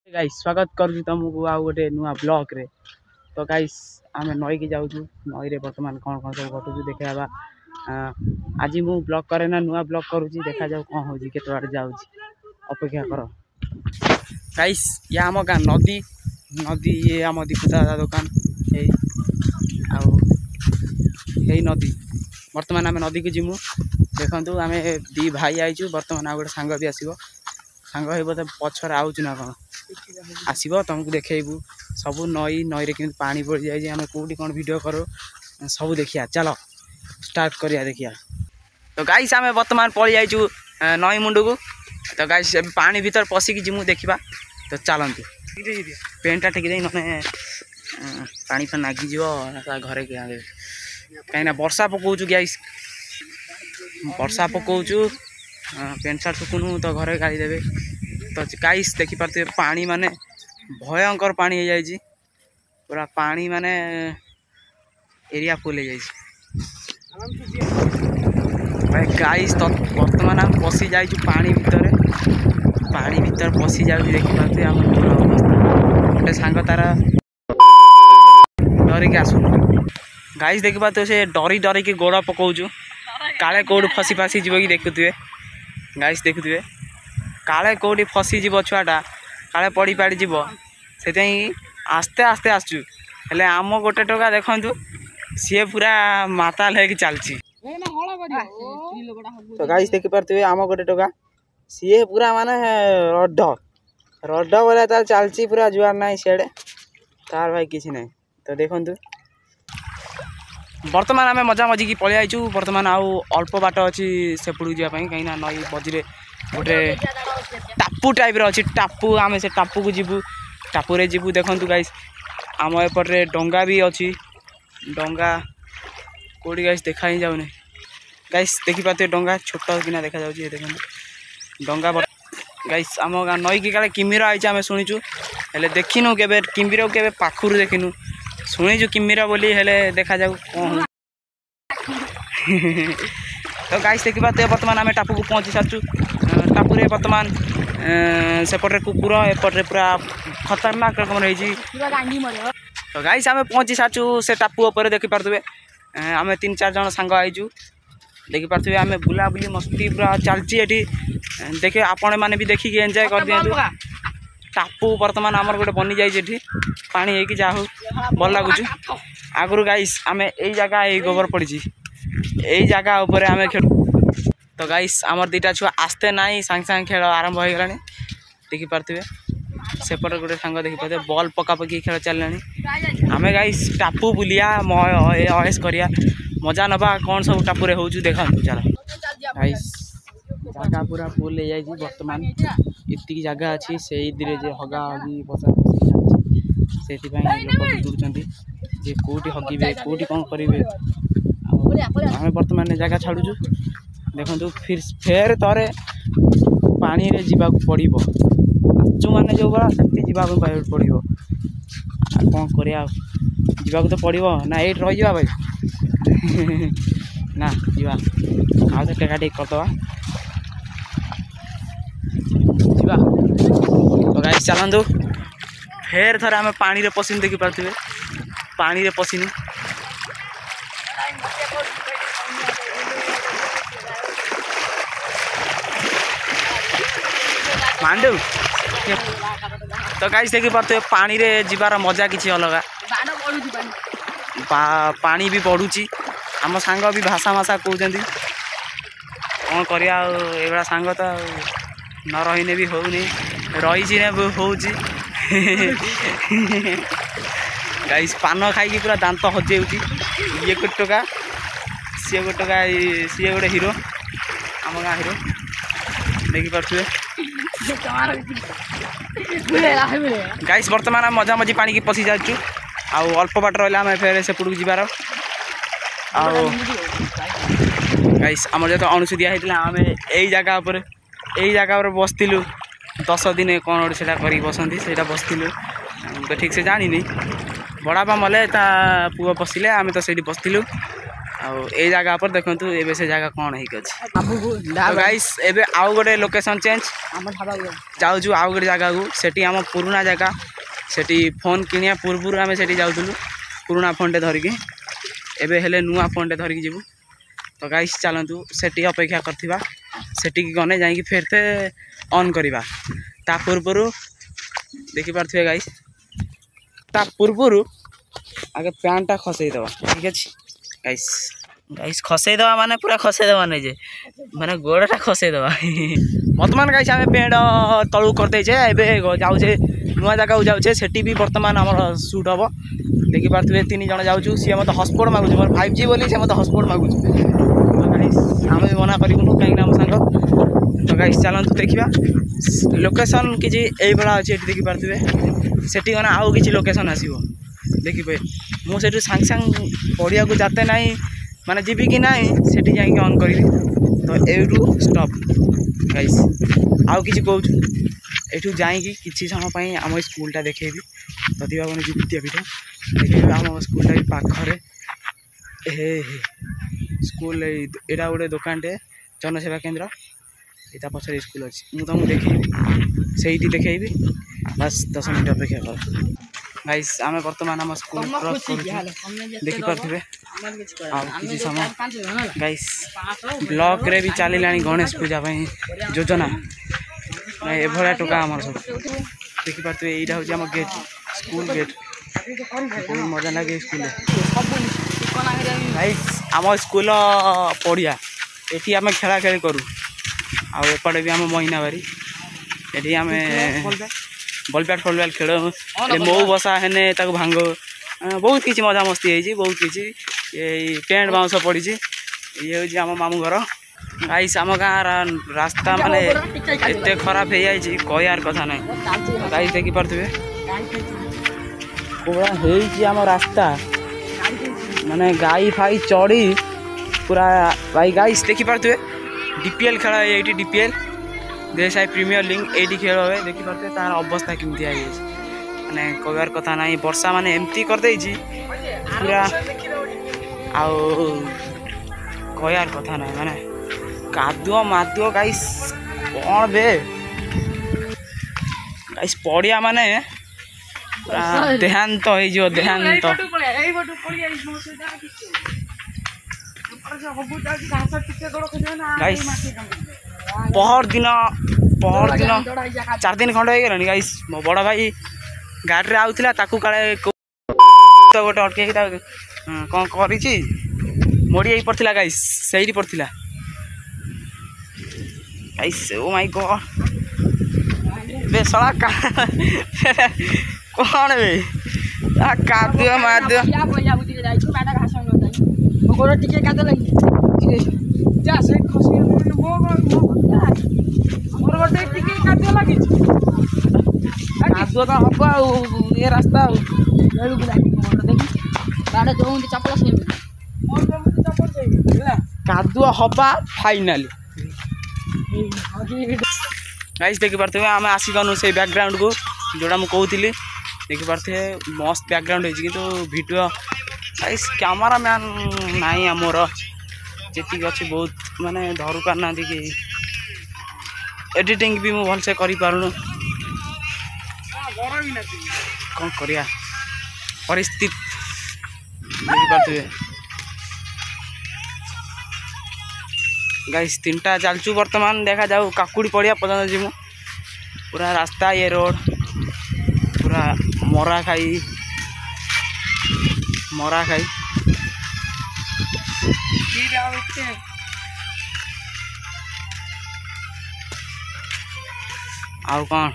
Guys स्वागत करूँ तुमको आउ गोटे नुआ ब्लॉग रे। तो गाइस आम नई की जाऊँ नई रे बर्तमान कौन कौन सब घटू देखा आज मु ब्लॉग करे ना नुआ ब्लॉग करुँची देखा जाऊ कौन हो केत आड़े जाऊँ अपेक्षा कर। गाइस या आम गाँ नदी नदी ये आम दीपू दादा दुकान यही नदी बर्तमान आम नदी को जीमु देखु आम दी भाई आईचु बर्तमान आ गोटे सांग भी आसो सांग हो बोधे पछर आउचु ना कौन आसब तुमको देखू सब नई नई के पानी पड़ जाए आम कौटी कौन वीडियो करो सब देखिया चलो स्टार्ट करिया देखिया। तो गाइस आम बर्तमान पड़ जाइचु नई मुंड को। तो गाइस पानी भीतर पशिकी जीमु देखा। तो चलतु पेंटा टेक दे ना पानी फा नागिज घरे कहीं वर्षा पकाचु गाइस वर्षा पकाचु पेंट सार्ट सुकुनु तो घरे गाड़ी देवे। तो गाइस देखिपे पानी माने भयंकर पानी हो जाए पूरा पानी माने एरिया फुल हो जाए। गाइस तो बर्तमान आम पशि जा पानी भीतर पशि जा देखिपे आम पूरा अवस्था गोटे सांग तार डरिक आसु गाइस देखिपे से डरी डरिक गोड़ पकाचु काले कौट फसी फासी जीव कि देखुए गाइस देखुए काले कौटी फसीज छुआटा काले पड़ी पाड़ी जीव से आस्ते आस्ते आसचु हेले आम गोटे टोका देखु सी पूरा माताल है चलती। तो गाइस देखी पारे आम गोटे टोका सी पूरा माने रड रड बोले तार चलती पूरा जुआर ना सियाड़े तार भाई किसी ना। तो देखु बर्तमान आम मजा मजिकी पलि आईचु बर्तमान आउ अल्प बाट अच्छी सेपड़ू जावाई कहीं नई मझे गोटे टापू टाइप अच्छी टापू आम से टापू को जीवु टापू जीवु देखु गाइस आम एपटे डंगा भी अच्छी डंगा कौटी गाइस देखा ही जाऊनी गाइस देखिपे डंगा छोट किना देखा जाऊँ देखो डंगा गाइस आम गाँ नई की काले किमिर आई आम शुणीचु हेले देखिनु केबे किमिर के पाखुर देखिनु शुणीचु किमिर बोली हेले देखा जाऊ कौन। तो गाइस देखिपे बर्तमान आम टापू को पहुँची सारचु टापुरे बर्तमान सेपटे कुकुर एपटे पूरा खतरनाक रकम रही। तो गाइस आम पहुँची सारचु से टापू उपर देखिपे आम 3-4 जन सांग आईचु देखिपे आम बुलाबुली मस्ती पूरा चलती देखे आपण मैंने भी देखिकी एंजॉय कर दिखाँ। टापू बर्तमान आमर गोटे बनी जाइए पानी है जा भल लगुच आगु गाइस आम यही जगह यही गोबर पड़ी यही जगह उपर आम खेल। तो गाइस आमर 2टा छुआ आस्ते ना सांगे सांगे खेल आरंभ हो गला देखिपे सेपटे गोटे सांग देखिपे बॉल पकापकी खेल चलने आम गाइस टापू बुलिया अयस करिया मजा नवा कौन सब टापुरे हो देखा। चल गाइस जगह पूरा फुल हो जाए बर्तमान इतनी जगह अच्छी से हगा हगी बसा से लोग दूर जे कौटी हगे कौटी कौन करेंगे आम बर्तमान जगह छाड़ू देखु फिर फेर थे पानी रे जीवा पड़ो आसचु मैंने जो भाया से जावाक पड़ो कौन करा तो पड़ो ना ये रही भाई ना जीवा आ टेका टेक करदे जीवा। तो गाइस चलतु फेर थे आम पानी रे पशिनु देखिपे पानी रे पशिनु मांडू। तो गाइस देखिपे पानी रे जीवार मजा किसी अलग पानी भी बढ़ुची आम सांग भी भाषा भाषा कहते कौन करा सांग तो न रहीने भी होनी रही हो गाइस पान खाई पूरा दांत हजे ये गोटे टोका सी गोटे टोका सी गोटे हिरो आम गाँ हिरो देखिपे गाइस बर्तमान आम मजा मजी पानी की पशि जाचु आउ अल्प बाट रहा आम फेर सेपटू जीवार गाइस आम जो अणुसुदिया होता आम यही जगह पर बसलु 10 दिन कौन गोटे से कर बसती से बसलु ठीक से जानी बड़ापा मले ता पुआ बसिले आम तो से बसलु ए जगह पर देखंतु एबे से जगह कोन है के तो गाइस एबे आउ गोटे लोकेशन चेंज जाऊ छु आउ गोटे जगह को सेठी हम पुराना जगह सेठी फोन किनिया पूर्व आम सेठी जाउथुलु पुराना फोन टे धरिकी एबे हेले नुआ फोन टे धरिकी जीवु तो गाइस चलंतु सेठी अपेक्षा करथिबा सेठी की गने जाई कि फेरते ऑन करिबा ता पूर्व देखि पारथिबे गाइस ता पूर्व आगे पैंटा खसई दवा ठीक अछि गाइस गाइस खसई दवा माने पूरा खसई दवा नै जे माने गोड़टा खसई दवा वर्तमान गाइस आमे पेंट तळु करते छे एबे जाउ छे नुआ जगह जाउ छे सेठी भी वर्तमान हमर शूट हबो देखि पारथिबे तीन जण जाउ छु सी मते हॉटस्पॉट मागु छु मोर 5G बोली से मते हॉटस्पॉट मागु छु तो गाइस आमे मना करिबुनु काई नाम संग तो गाइस चलंतु देखिबा लोकेशन किछि एई बडा अछि एठी देखि पारथिबे सेठी गना आउ किछि लोकेशन आसीबो देखि पे मु सेठी सांग सांग पड़िया को जाते नाही माने जीबी कि नाही सेठी जाई के ऑन करिवि तो एठू स्टॉप गाइस आउ किछि कहू एठू जाई कि किछि समय पई हम स्कूलटा देखेबी तदिबा बने विद्यापीठ देखेबी हम स्कूलटा भी पाखरे हे स्कूल एटा गोटे दुकानटे जनसेवा केंद्र एटा पछरे स्कूल अछि मु तुमको देखि सेठी देखेबी बस 10 मिनिट अपेक्षा कर गाइस आमे वर्तमान हम स्कूल क्रॉस कर देखि पारथिबे आ किछि समय गाइस ब्लॉक रे भी चली लानी गणेश पूजा पई योजना ए भरा टोका हमर सब देखि पारथिबे एटा होची हम गेट स्कूल गेट बहुत मजा लागे स्कूल गाइस हम स्कूल पड़िया एठी हम खेला खेली करू आ एपटे भी हम महीना बारी एठी हम बॉल बैट फुटबॉल खेल मो बसा हेने ताको भांगो बहुत किसी मजा मस्ती है बहुत किसी टेंट बाउंस पड़ी ये हूँ आम मामू घर गाइस आम गाँव रास्ता माने एते खराब हो जाए कहयार कथा ना गाइस देखी पारे पूरा होम रास्ता माने गाई फाई चढ़ी पूरा भाई गाइस देखी पारे DPL खेल है ये DPL देश प्रीमियर लीग एटी खेल हुए देखी पारे तार अवस्था केमती आई माने कहयार कथा ना वर्षा माने एमती कर दे पूरा आउ कहयार कथा ना माने कादुआ मादुआ गाइस कौन बे गाइस पड़िया माने देहांत हो देहांत गाइस पहर दिन 4 दिन खंड हो गलानी गाइस मो बड़ भाई गाड़ी रे आउथिला ताकू काले तो गोटे अटके कौन करी मोड़ी पड़ता गाइस सही पड़ता गाइस ओ माय गॉड बे सला कौन बे कादुआ मादुआ गोड़ टिके कादो लगी जा से खसी मो मोर गोटे टिके कादो लगी कादुआ तो हबा ये रास्ता लेलु लागी मोर देखि बाडे दोंदी चपला से मोर दोंदी चपल से कादुआ हबा फाइनली गाइस देखि पारथे आमे आसी गनु से बैकग्राउंड को जोड़ा मु कहउतिली देखि पारथे मस्त बैकग्राउंड है कि तो वीडियो गाइस कैमरामैन नाई आमर जी अच्छे बहुत माने धरू पारना कि एडिटिंग भी मुझे भलसे कर पारुनु कौन करिया परिस्थिति देखिपे गाइस 3टा चलचु वर्तमान देखा जाऊ काकुड़ी पड़िया पर्यटन जीमु पूरा रास्ता ये रोड पूरा मरा खाई आउ कौन